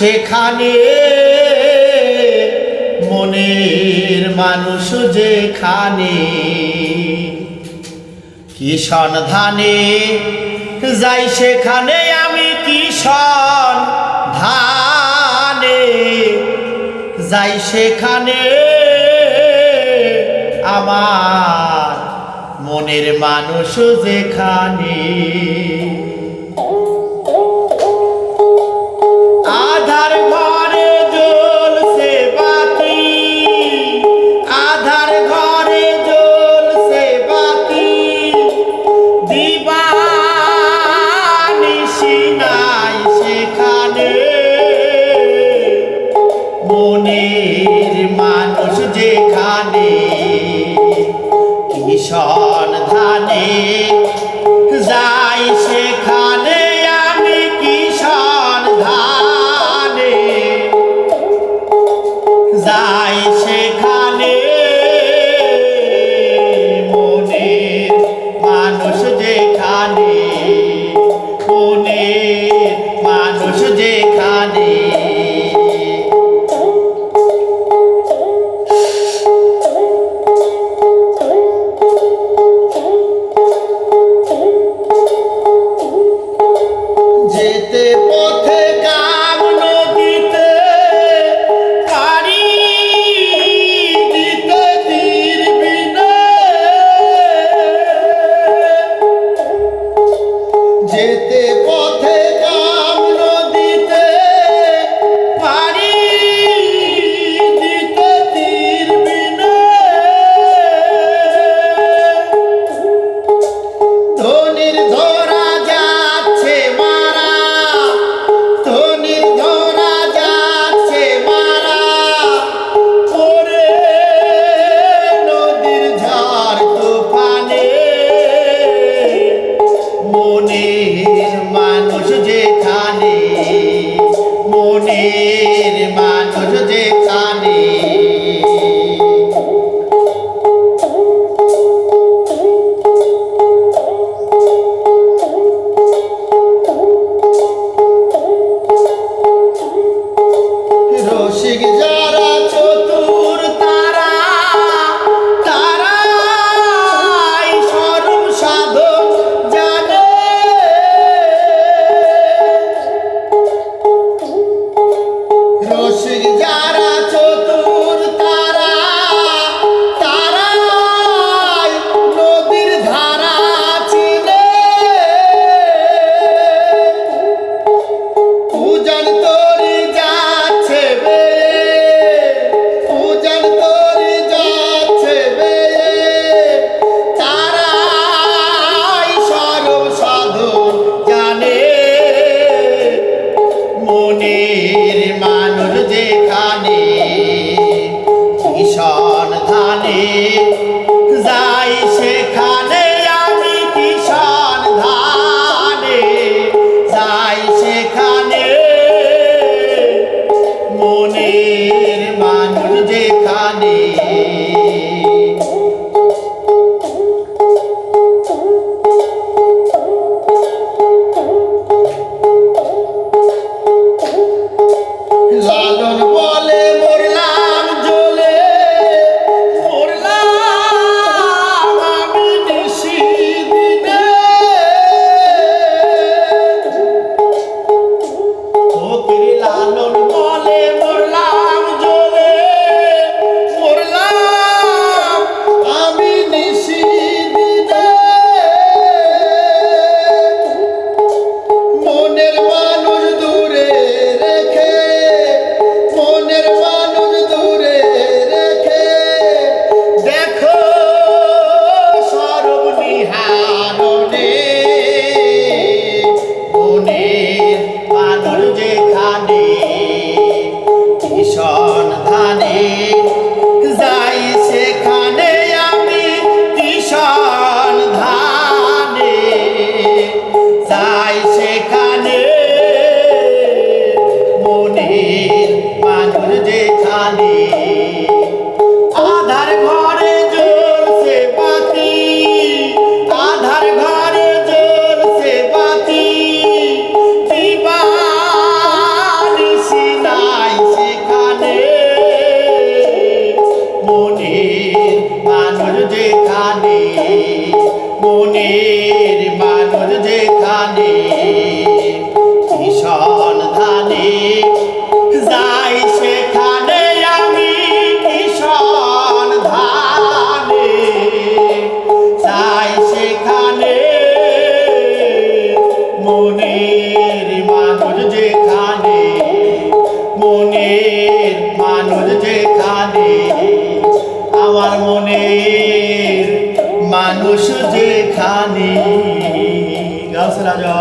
সেখানে মনের মানুষ যেখানে কিষণ ধানে যাই সেখানে আমি কিষণ ধানে যাই সেখানে আমার মনের মানুষ যেখানে আধার ঘরে জ্বলছে বাতি আধার ঘরে জ্বলছে বাতি দিবানিশি নাই সেখানে মনের মানুষ যেখানে কিষণ ধানে যাই সেখানে আমি কিষণ ধানে মনের মানুষ যেখানে কিষান ধানে যাই সেখানে আমি কিষান ধানে যাই সেখানে মনের মানুষ যেখানে মনের মানুষ যেখানে আমার মনের মানুষ যেখানে গাছ রাজা।